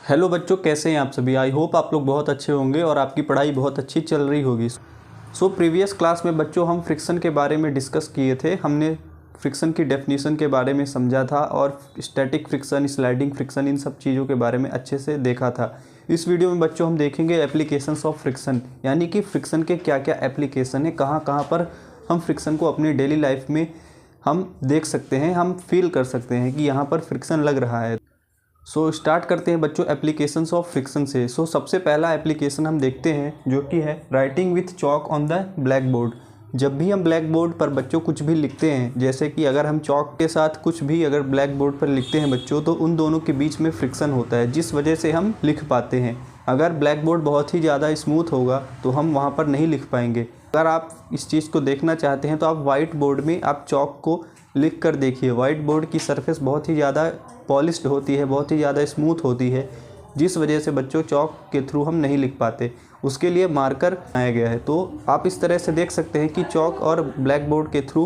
Hello बच्चों, कैसे हैं आप सभी। आई होप आप लोग बहुत अच्छे होंगे और आपकी पढ़ाई बहुत अच्छी चल रही होगी। प्रीवियस क्लास में बच्चों हम फ्रिक्शन के बारे में डिस्कस किए थे। हमने फ्रिक्शन की डेफिनेशन के बारे में समझा था और स्टैटिक फ्रिक्शन, स्लाइडिंग फ्रिक्शन, इन सब चीज़ों के बारे में अच्छे से देखा था। इस वीडियो में बच्चों हम देखेंगे एप्लीकेशंस ऑफ फ्रिक्शन, यानी कि फ्रिक्शन के क्या क्या एप्लीकेशन है, कहाँ कहाँ पर हम फ्रिक्शन को अपनी डेली लाइफ में हम देख सकते हैं, हम फील कर सकते हैं कि यहाँ पर फ्रिक्शन लग रहा है। स्टार्ट करते हैं बच्चों एप्लीकेशंस ऑफ फ्रिक्शन से। सबसे पहला एप्लीकेशन हम देखते हैं जो कि है writing with chalk on the black board. जब भी हम ब्लैक बोर्ड पर बच्चों कुछ भी लिखते हैं, जैसे कि अगर हम चॉक के साथ कुछ भी अगर ब्लैक बोर्ड पर लिखते हैं बच्चों, तो उन दोनों के बीच में फ्रिक्शन होता है, जिस वजह से हम लिख पाते हैं। अगर ब्लैक बोर्ड बहुत ही ज़्यादा स्मूथ होगा तो हम वहाँ पर नहीं लिख पाएंगे। अगर आप इस चीज़ को देखना चाहते हैं तो आप वाइट बोर्ड में आप चॉक को लिख कर देखिए। वाइट बोर्ड की सरफेस बहुत ही ज़्यादा पॉलिश्ड होती है, बहुत ही ज़्यादा स्मूथ होती है, जिस वजह से बच्चों चॉक के थ्रू हम नहीं लिख पाते। उसके लिए मार्कर बनाया गया है। तो आप इस तरह से देख सकते हैं कि चॉक और ब्लैक बोर्ड के थ्रू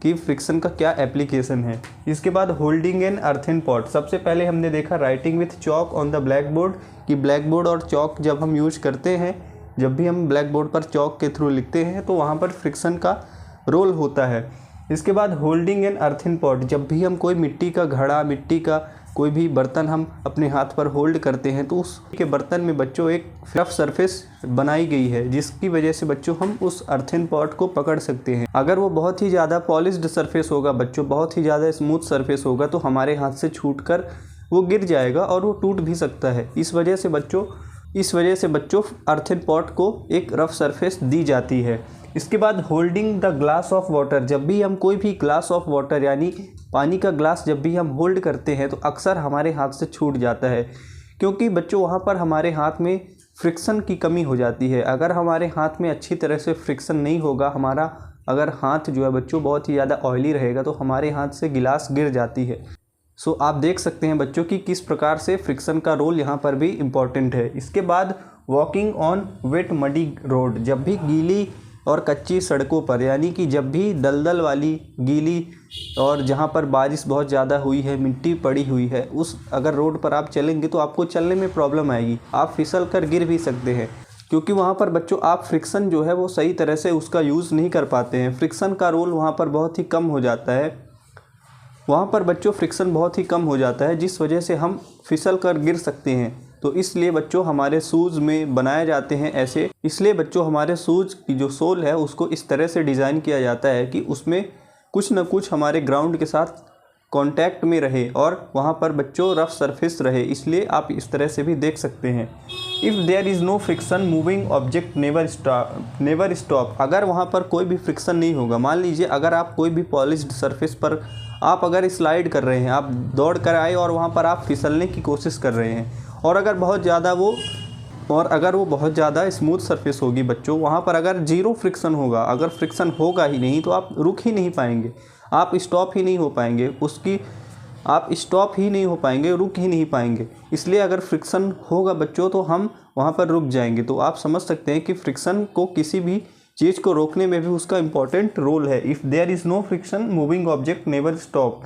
की फ्रिक्शन का क्या एप्लीकेशन है। इसके बाद होल्डिंग एन अर्थन पॉट। सबसे पहले हमने देखा writing with chalk on the black board, कि ब्लैक बोर्ड और चॉक जब हम यूज करते हैं, जब भी हम ब्लैक बोर्ड पर चॉक के थ्रू लिखते हैं तो वहाँ पर फ्रिक्शन का रोल होता है। इसके बाद होल्डिंग एन अर्थन पॉट। जब भी हम कोई मिट्टी का घड़ा, मिट्टी का कोई भी बर्तन हम अपने हाथ पर होल्ड करते हैं तो उसके बर्तन में बच्चों एक रफ सरफेस बनाई गई है, जिसकी वजह से बच्चों हम उस अर्थन पॉट को पकड़ सकते हैं। अगर वो बहुत ही ज़्यादा पॉलिश्ड सरफेस होगा बच्चों, बहुत ही ज़्यादा स्मूथ सरफेस होगा, तो हमारे हाथ से छूटकर वो गिर जाएगा और वो टूट भी सकता है। इस वजह से बच्चों अर्थन पॉट को एक रफ सरफेस दी जाती है। इसके बाद holding the glass of water. जब भी हम कोई भी ग्लास ऑफ वाटर यानी पानी का ग्लास जब भी हम होल्ड करते हैं तो अक्सर हमारे हाथ से छूट जाता है, क्योंकि बच्चों वहाँ पर हमारे हाथ में फ्रिक्शन की कमी हो जाती है। अगर हमारे हाथ में अच्छी तरह से फ्रिक्शन नहीं होगा, हमारा अगर हाथ जो है बच्चों बहुत ही ज़्यादा ऑयली रहेगा, तो हमारे हाथ से गिलास गिर जाती है। आप देख सकते हैं बच्चों कि किस प्रकार से फ्रिक्शन का रोल यहाँ पर भी इम्पॉर्टेंट है। इसके बाद walking on wet muddy road. जब भी गीली और कच्ची सड़कों पर, यानी कि जब भी दलदल वाली, गीली और जहाँ पर बारिश बहुत ज़्यादा हुई है, मिट्टी पड़ी हुई है, उस अगर रोड पर आप चलेंगे तो आपको चलने में प्रॉब्लम आएगी, आप फिसल कर गिर भी सकते हैं, क्योंकि वहाँ पर बच्चों आप फ्रिक्शन जो है वो सही तरह से उसका यूज़ नहीं कर पाते हैं। फ्रिक्शन का रोल वहाँ पर बहुत ही कम हो जाता है, वहाँ पर बच्चों फ्रिक्शन बहुत ही कम हो जाता है, जिस वजह से हम फिसल कर गिर सकते हैं। तो इसलिए बच्चों हमारे शूज़ में बनाए जाते हैं ऐसे, इसलिए बच्चों हमारे शूज़ की जो सोल है उसको इस तरह से डिज़ाइन किया जाता है कि उसमें कुछ न कुछ हमारे ग्राउंड के साथ कांटेक्ट में रहे और वहाँ पर बच्चों रफ सरफेस रहे। इसलिए आप इस तरह से भी देख सकते हैं। If there is no friction moving object never stop. अगर वहाँ पर कोई भी फ्रिक्शन नहीं होगा, मान लीजिए अगर आप कोई भी पॉलिश्ड सरफेस पर आप अगर स्लाइड कर रहे हैं, आप दौड़ कर आए और वहाँ पर आप फिसलने की कोशिश कर रहे हैं, और अगर वो बहुत ज़्यादा स्मूथ सरफेस होगी बच्चों, वहाँ पर अगर जीरो फ्रिक्शन होगा, अगर फ्रिक्शन होगा ही नहीं, तो आप रुक ही नहीं पाएंगे, आप स्टॉप ही नहीं हो पाएंगे, रुक ही नहीं पाएंगे। इसलिए अगर फ्रिक्शन होगा बच्चों तो हम वहाँ पर रुक जाएंगे। तो आप समझ सकते हैं कि फ्रिक्शन को, किसी भी चीज़ को रोकने में भी उसका इम्पॉर्टेंट रोल है। If there is no friction moving object never stop.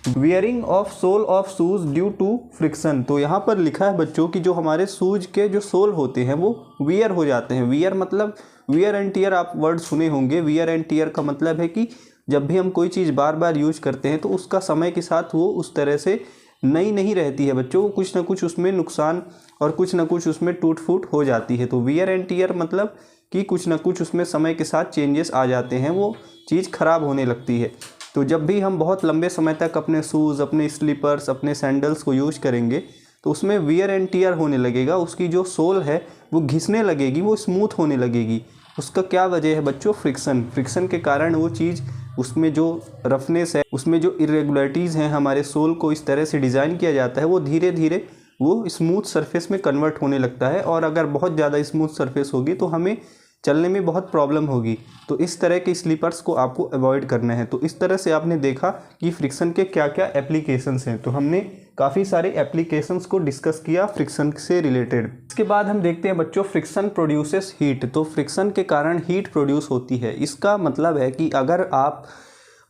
Wearing off sole of shoes due to friction. तो यहाँ पर लिखा है बच्चों कि जो हमारे शूज़ के जो सोल होते हैं वो वियर हो जाते हैं। वियर मतलब वियर एंड टियर, आप वर्ड सुने होंगे। वियर एंड टियर का मतलब है कि जब भी हम कोई चीज़ बार बार यूज करते हैं तो उसका समय के साथ वो उस तरह से नई नहीं रहती है बच्चों, कुछ ना कुछ उसमें नुकसान और कुछ ना कुछ उसमें टूट फूट हो जाती है। तो वियर एंड टियर मतलब कि कुछ ना कुछ उसमें समय के साथ चेंजेस आ जाते हैं, वो चीज़ ख़राब होने लगती है। तो जब भी हम बहुत लंबे समय तक अपने शूज़, अपने स्लीपर्स, अपने सैंडल्स को यूज करेंगे तो उसमें वियर एंड टियर होने लगेगा, उसकी जो सोल है वो घिसने लगेगी, वो स्मूथ होने लगेगी। उसका क्या वजह है बच्चों? फ्रिक्शन के कारण वो चीज़, उसमें जो रफनेस है, उसमें जो इरेगुलरिटीज़ हैं, हमारे सोल को इस तरह से डिज़ाइन किया जाता है, वो धीरे धीरे वो स्मूथ सरफेस में कन्वर्ट होने लगता है। और अगर बहुत ज़्यादा स्मूथ सरफेस होगी तो हमें चलने में बहुत प्रॉब्लम होगी। तो इस तरह के स्लीपर्स को आपको अवॉइड करना है। तो इस तरह से आपने देखा कि फ्रिक्शन के क्या क्या एप्लीकेशंस हैं। तो हमने काफ़ी सारे एप्लीकेशंस को डिस्कस किया फ्रिक्शन से रिलेटेड। इसके बाद हम देखते हैं बच्चों फ्रिक्शन प्रोड्यूसेस हीट। तो फ्रिक्शन के कारण हीट प्रोड्यूस होती है। इसका मतलब है कि अगर आप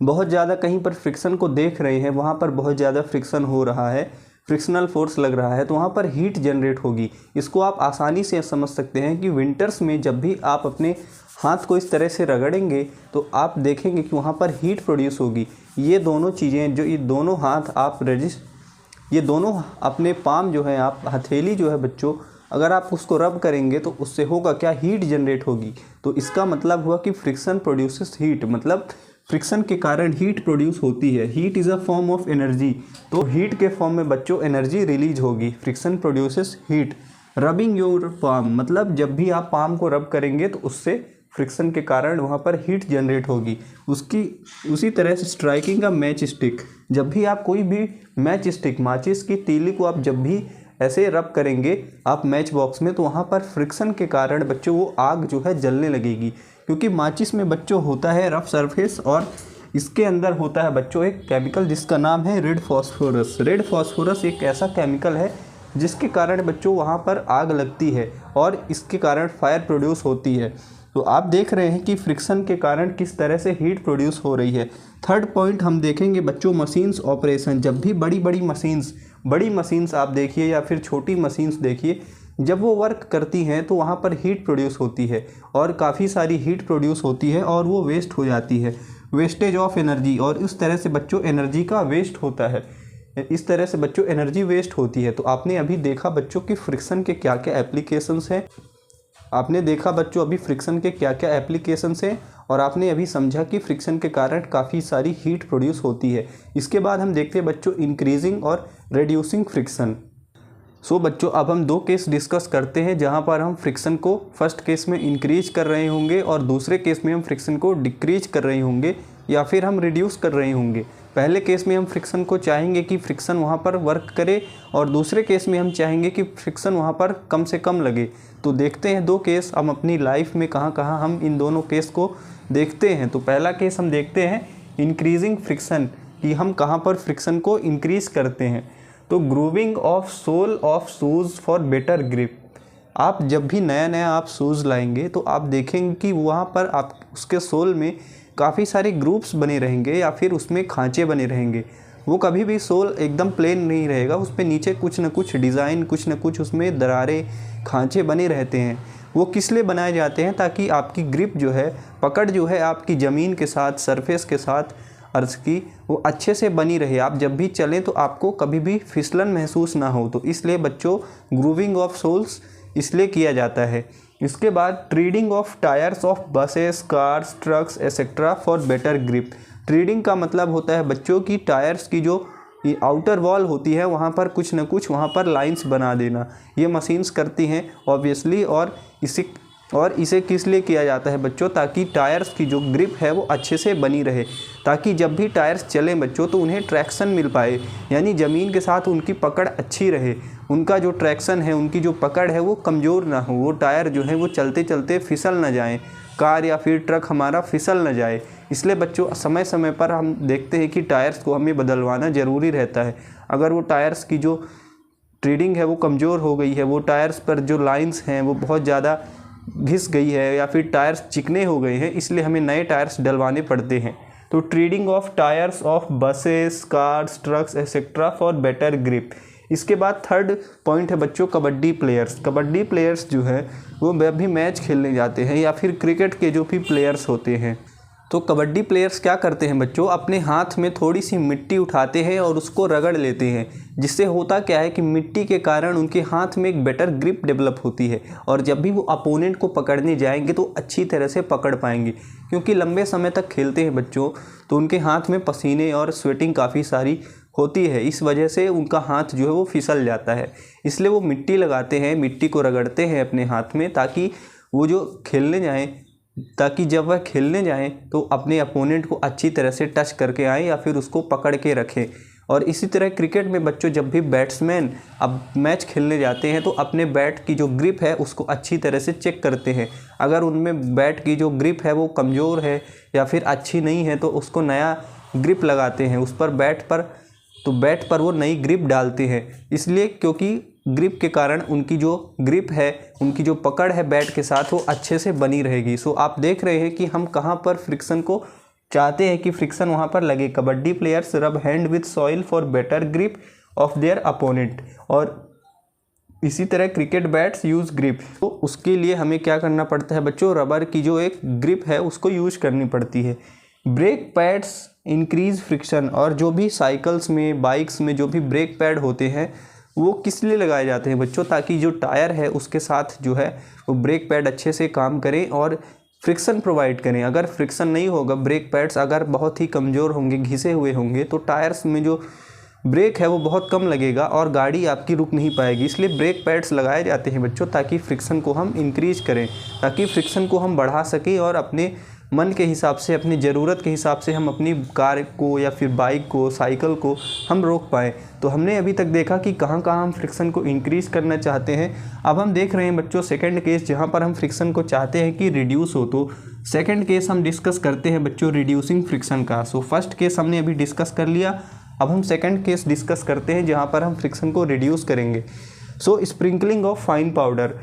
बहुत ज़्यादा कहीं पर फ्रिक्शन को देख रहे हैं, वहाँ पर बहुत ज़्यादा फ्रिक्शन हो रहा है, फ्रिक्शनल फोर्स लग रहा है तो वहाँ पर हीट जनरेट होगी। इसको आप आसानी से समझ सकते हैं कि विंटर्स में जब भी आप अपने हाथ को इस तरह से रगड़ेंगे तो आप देखेंगे कि वहाँ पर हीट प्रोड्यूस होगी। ये दोनों चीज़ें जो ये दोनों हाथ आप ये दोनों अपने पाम जो है आप हथेली जो है बच्चों, अगर आप उसको रब करेंगे तो उससे होगा क्या, हीट जनरेट होगी। तो इसका मतलब हुआ कि फ्रिक्शन प्रोड्यूसेस हीट, मतलब फ्रिक्शन के कारण हीट प्रोड्यूस होती है। Heat is a form of energy, तो हीट के फॉर्म में बच्चों एनर्जी रिलीज होगी। Friction produces heat. Rubbing your palm, मतलब जब भी आप पाम को रब करेंगे तो उससे फ्रिक्शन के कारण वहाँ पर हीट जनरेट होगी। उसी तरह से स्ट्राइकिंग अ मैच स्टिक, जब भी आप कोई भी मैच स्टिक, माचिस की तीली को आप जब भी ऐसे रब करेंगे आप मैच बॉक्स में तो वहाँ पर फ्रिक्शन के कारण बच्चों वो आग जो है जलने लगेगी। क्योंकि माचिस में बच्चों होता है रफ सरफेस और इसके अंदर होता है बच्चों एक केमिकल जिसका नाम है रेड फॉस्फोरस। रेड फॉस्फोरस एक ऐसा केमिकल है जिसके कारण बच्चों वहाँ पर आग लगती है और इसके कारण फायर प्रोड्यूस होती है। तो आप देख रहे हैं कि फ्रिक्शन के कारण किस तरह से हीट प्रोड्यूस हो रही है। थर्ड पॉइंट हम देखेंगे बच्चों मशीन्स ऑपरेशन। जब भी बड़ी मशीन्स आप देखिए या फिर छोटी मशीन्स देखिए, जब वो वर्क करती हैं तो वहाँ पर हीट प्रोड्यूस होती है और काफ़ी सारी हीट प्रोड्यूस होती है और वो वेस्ट हो जाती है, वेस्टेज ऑफ एनर्जी। और इस तरह से बच्चों एनर्जी का वेस्ट होता है, इस तरह से बच्चों एनर्जी वेस्ट होती है। तो आपने अभी देखा बच्चों कि फ्रिक्शन के क्या क्या एप्लीकेशंस हैं, आपने देखा बच्चों अभी फ्रिक्शन के क्या क्या एप्लीकेशंस हैं और आपने अभी समझा कि फ्रिक्शन के कारण काफ़ी सारी हीट प्रोड्यूस होती है। इसके बाद हम देखते हैं बच्चों इंक्रीजिंग और रिड्यूसिंग फ्रिक्शन। सो बच्चों अब हम दो केस डिस्कस करते हैं जहां पर हम फ्रिक्शन को फर्स्ट केस में इंक्रीज कर रहे होंगे और दूसरे केस में हम फ्रिक्शन को डिक्रीज कर रहे होंगे या फिर हम रिड्यूस कर रहे होंगे। पहले केस में हम फ्रिक्शन को चाहेंगे कि फ्रिक्शन वहां पर वर्क करे और दूसरे केस में हम चाहेंगे कि फ्रिक्शन वहां पर कम से कम लगे। तो देखते हैं दो केस हम अपनी लाइफ में कहाँ कहाँ हम इन दोनों केस को देखते हैं। तो पहला केस हम देखते हैं इंक्रीजिंग फ्रिक्शन, कि हम कहाँ पर फ्रिक्शन को इंक्रीज करते हैं। तो grooving of sole of shoes for better grip. आप जब भी नया आप शूज़ लाएंगे तो आप देखेंगे कि वहाँ पर आप उसके सोल में काफ़ी सारे ग्रूव्स बने रहेंगे या फिर उसमें खांचे बने रहेंगे। वो कभी भी सोल एकदम प्लेन नहीं रहेगा, उस पर नीचे कुछ न कुछ डिज़ाइन, कुछ न कुछ उसमें दरारें, खांचे बने रहते हैं। वो किस लिए बनाए जाते हैं, ताकि आपकी ग्रिप जो है, पकड़ जो है आपकी ज़मीन के साथ, सरफेस के साथ, अर्थ की, वो अच्छे से बनी रहे। आप जब भी चलें तो आपको कभी भी फिसलन महसूस ना हो। तो इसलिए बच्चों ग्रूविंग ऑफ सोल्स इसलिए किया जाता है। इसके बाद treading of tyres of buses, cars, trucks etcetera for better grip. Treading का मतलब होता है बच्चों की टायर्स की जो आउटर वॉल होती है वहाँ पर कुछ न कुछ वहाँ पर लाइंस बना देना। ये मशीन्स करती हैं ऑब्वियसली। और इसे किस लिए किया जाता है बच्चों, ताकि टायर्स की जो ग्रिप है वो अच्छे से बनी रहे, ताकि जब भी टायर्स चलें बच्चों तो उन्हें ट्रैक्शन मिल पाए, यानी ज़मीन के साथ उनकी पकड़ अच्छी रहे, उनका जो ट्रैक्शन है, उनकी जो पकड़ है वो कमज़ोर ना हो, वो टायर जो है वो चलते चलते फिसल ना जाएँ, कार या फिर ट्रक हमारा फिसल ना जाए। इसलिए बच्चों समय समय पर हम देखते हैं कि टायर्स को हमें बदलवाना ज़रूरी रहता है। अगर वो टायर्स की जो ट्रीडिंग है वो कमज़ोर हो गई है, वो टायर्स पर जो लाइंस हैं वो बहुत ज़्यादा घिस गई है या फिर टायर्स चिकने हो गए हैं, इसलिए हमें नए टायर्स डलवाने पड़ते हैं। तो treading of tyres of buses, cars, trucks etcetera for better grip. इसके बाद थर्ड पॉइंट है बच्चों कबड्डी प्लेयर्स। कबड्डी प्लेयर्स जो है वो भी मैच खेलने जाते हैं या फिर क्रिकेट के जो भी प्लेयर्स होते हैं। तो कबड्डी प्लेयर्स क्या करते हैं बच्चों, अपने हाथ में थोड़ी सी मिट्टी उठाते हैं और उसको रगड़ लेते हैं, जिससे होता क्या है कि मिट्टी के कारण उनके हाथ में एक बेटर ग्रिप डेवलप होती है और जब भी वो अपोनेंट को पकड़ने जाएंगे तो अच्छी तरह से पकड़ पाएंगे। क्योंकि लंबे समय तक खेलते हैं बच्चों तो उनके हाथ में पसीने और स्वेटिंग काफ़ी सारी होती है, इस वजह से उनका हाथ जो है वो फिसल जाता है। इसलिए वो मिट्टी लगाते हैं, मिट्टी को रगड़ते हैं अपने हाथ में, ताकि वो जो खेलने जाएँ, ताकि जब वह खेलने जाएं तो अपने अपोनेंट को अच्छी तरह से टच करके आएँ या फिर उसको पकड़ के रखें। और इसी तरह क्रिकेट में बच्चों जब भी बैट्समैन अब मैच खेलने जाते हैं तो अपने बैट की जो ग्रिप है उसको अच्छी तरह से चेक करते हैं। अगर उनमें बैट की जो ग्रिप है वो कमज़ोर है या फिर अच्छी नहीं है तो उसको नया ग्रिप लगाते हैं उस पर, बैट पर वो नई ग्रिप डालते हैं। इसलिए क्योंकि ग्रिप के कारण उनकी जो ग्रिप है, उनकी जो पकड़ है बैट के साथ वो अच्छे से बनी रहेगी। सो आप देख रहे हैं कि हम कहाँ पर फ्रिक्शन को चाहते हैं कि फ्रिक्शन वहाँ पर लगे। कबड्डी प्लेयर्स रब hand with soil for better grip of their opponent. और इसी तरह क्रिकेट बैट्स यूज़ ग्रिप, तो उसके लिए हमें क्या करना पड़ता है बच्चों, रबर की जो एक ग्रिप है उसको यूज करनी पड़ती है। ब्रेक पैड्स इंक्रीज फ्रिक्शन, और जो भी साइकिल्स में, बाइक्स में जो भी ब्रेक पैड होते हैं वो किस लिए लगाए जाते हैं बच्चों, ताकि जो टायर है उसके साथ जो है वो ब्रेक पैड अच्छे से काम करें और फ्रिक्शन प्रोवाइड करें। अगर फ्रिक्शन नहीं होगा, ब्रेक पैड्स अगर बहुत ही कमज़ोर होंगे, घिसे हुए होंगे, तो टायर्स में जो ब्रेक है वो बहुत कम लगेगा और गाड़ी आपकी रुक नहीं पाएगी। इसलिए ब्रेक पैड्स लगाए जाते हैं बच्चों, ताकि फ्रिक्शन को हम इंक्रीज करें, ताकि फ्रिक्शन को हम बढ़ा सकें और अपने मन के हिसाब से, अपनी ज़रूरत के हिसाब से हम अपनी कार को या फिर बाइक को, साइकिल को हम रोक पाएँ। तो हमने अभी तक देखा कि कहाँ कहाँ हम फ्रिक्शन को इंक्रीज़ करना चाहते हैं। अब हम देख रहे हैं बच्चों सेकंड केस, जहाँ पर हम फ्रिक्शन को चाहते हैं कि रिड्यूस हो। तो सेकंड केस हम डिस्कस करते हैं बच्चों रिड्यूसिंग फ्रिक्शन का। सो फर्स्ट केस हमने अभी डिस्कस कर लिया, अब हम सेकंड केस डिस्कस करते हैं जहाँ पर हम फ्रिक्शन को रिड्यूस करेंगे। So sprinkling of fine powder.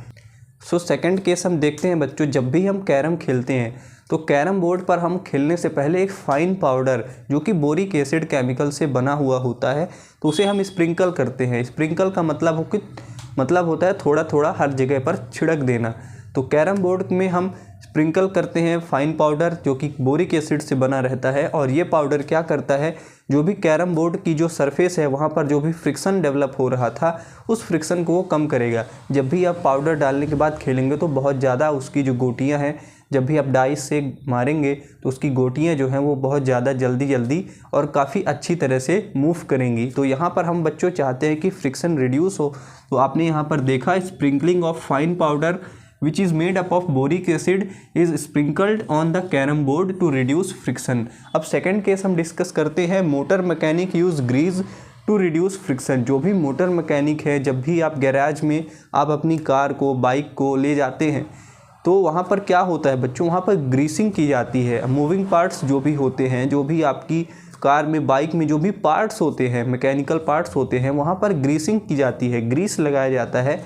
So second case हम देखते हैं बच्चों, जब भी हम कैरम खेलते हैं तो कैरम बोर्ड पर हम खेलने से पहले एक फाइन पाउडर जो कि बोरिक एसिड केमिकल से बना हुआ होता है, तो उसे हम स्प्रिंकल करते हैं। स्प्रिंकल का मतलब होता है थोड़ा थोड़ा हर जगह पर छिड़क देना। तो कैरम बोर्ड में हम स्प्रिंकल करते हैं फाइन पाउडर जो कि बोरिक एसिड से बना रहता है, और ये पाउडर क्या करता है, जो भी कैरम बोर्ड की जो सरफेस है वहाँ पर जो भी फ्रिक्शन डेवलप हो रहा था उस फ्रिक्शन को वो कम करेगा। जब भी आप पाउडर डालने के बाद खेलेंगे तो बहुत ज़्यादा उसकी जो गोटियाँ हैं, जब भी आप डाइस से मारेंगे तो उसकी गोटियाँ जो हैं वो बहुत ज़्यादा जल्दी और काफ़ी अच्छी तरह से मूव करेंगी। तो यहाँ पर हम बच्चों चाहते हैं कि फ्रिक्शन रिड्यूस हो, तो आपने यहाँ पर देखा sprinkling of fine powder which is made up of boric acid is sprinkled on the carom board to reduce friction। अब सेकंड केस हम डिस्कस करते हैं motor mechanic use grease to reduce friction. जो भी मोटर मैकेनिक है, जब भी आप गैराज में आप अपनी कार को, बाइक को ले जाते हैं तो वहाँ पर क्या होता है बच्चों, वहाँ पर ग्रीसिंग की जाती है। मूविंग पार्ट्स जो भी होते हैं, जो भी आपकी कार में, बाइक में जो भी पार्ट्स होते हैं, मैकेनिकल पार्ट्स होते हैं, वहाँ पर ग्रीसिंग की जाती है, ग्रीस लगाया जाता है,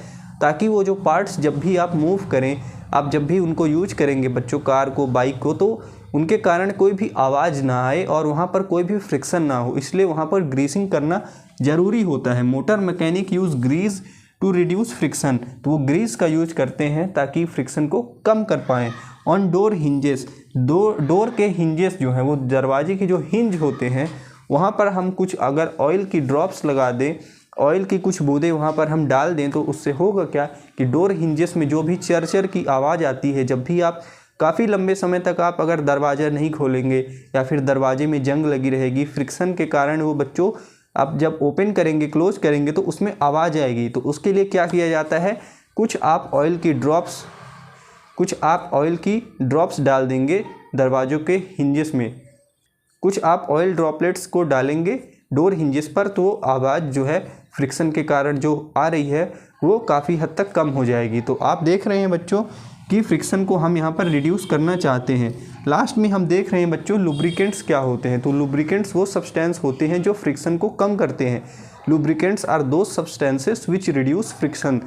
ताकि वो जो पार्ट्स जब भी आप मूव करें, आप जब भी उनको यूज करेंगे बच्चों, कार को, बाइक को, तो उनके कारण कोई भी आवाज़ ना आए और वहाँ पर कोई भी फ्रिक्शन ना हो। इसलिए वहाँ पर ग्रीसिंग करना ज़रूरी होता है। Motor mechanic use grease to reduce friction, तो वो ग्रीस का यूज करते हैं ताकि फ्रिक्शन को कम कर पाएँ। ऑन डोर हिंजेस, डोर के हिंजेस जो हैं, वो दरवाजे के जो हिंज होते हैं, वहाँ पर हम कुछ अगर ऑयल की ड्रॉप्स लगा दें, ऑयल की कुछ बूंदें वहाँ पर हम डाल दें, तो उससे होगा क्या कि डोर हिंजेस में जो भी चरचर की आवाज़ आती है, जब भी आप काफ़ी लंबे समय तक आप अगर दरवाज़ा नहीं खोलेंगे या फिर दरवाजे में जंग लगी रहेगी फ्रिक्शन के कारण, वो बच्चों आप जब ओपन करेंगे, क्लोज करेंगे तो उसमें आवाज़ आएगी। तो उसके लिए क्या किया जाता है, कुछ आप ऑयल की ड्रॉप्स डाल देंगे दरवाज़ों के हिंजेस में, कुछ आप ऑयल ड्रॉपलेट्स को डालेंगे डोर हिंजेस पर, तो आवाज़ जो है फ्रिक्शन के कारण जो आ रही है वो काफ़ी हद तक कम हो जाएगी। तो आप देख रहे हैं बच्चों कि फ्रिक्शन को हम यहाँ पर रिड्यूस करना चाहते हैं। लास्ट में हम देख रहे हैं बच्चों लुब्रिकेंट्स क्या होते हैं। तो लुब्रिकेंट्स वो सब्सटेंस होते हैं जो फ्रिक्शन को कम करते हैं। Lubricants are those substances which reduce friction.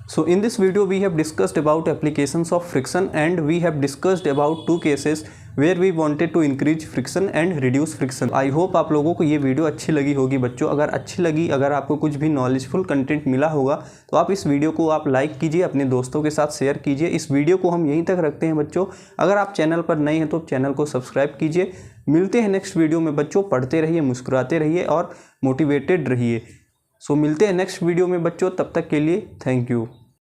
So in this video we have discussed about applications of friction, and we have discussed about two cases where we wanted to increase friction and reduce friction. I hope आप लोगों को ये video अच्छी लगी होगी बच्चों। अगर अच्छी लगी, अगर आपको कुछ भी नॉलेजफुल कंटेंट मिला होगा तो आप इस वीडियो को आप लाइक कीजिए, अपने दोस्तों के साथ शेयर कीजिए। इस वीडियो को हम यहीं तक रखते हैं बच्चों। अगर आप चैनल पर नए हैं तो चैनल को सब्सक्राइब कीजिए। मिलते हैं नेक्स्ट वीडियो में बच्चों। पढ़ते रहिए, मुस्कुराते रहिए और मोटिवेटेड रहिए। सो मिलते हैं नेक्स्ट वीडियो में बच्चों। तब तक के लिए थैंक यू।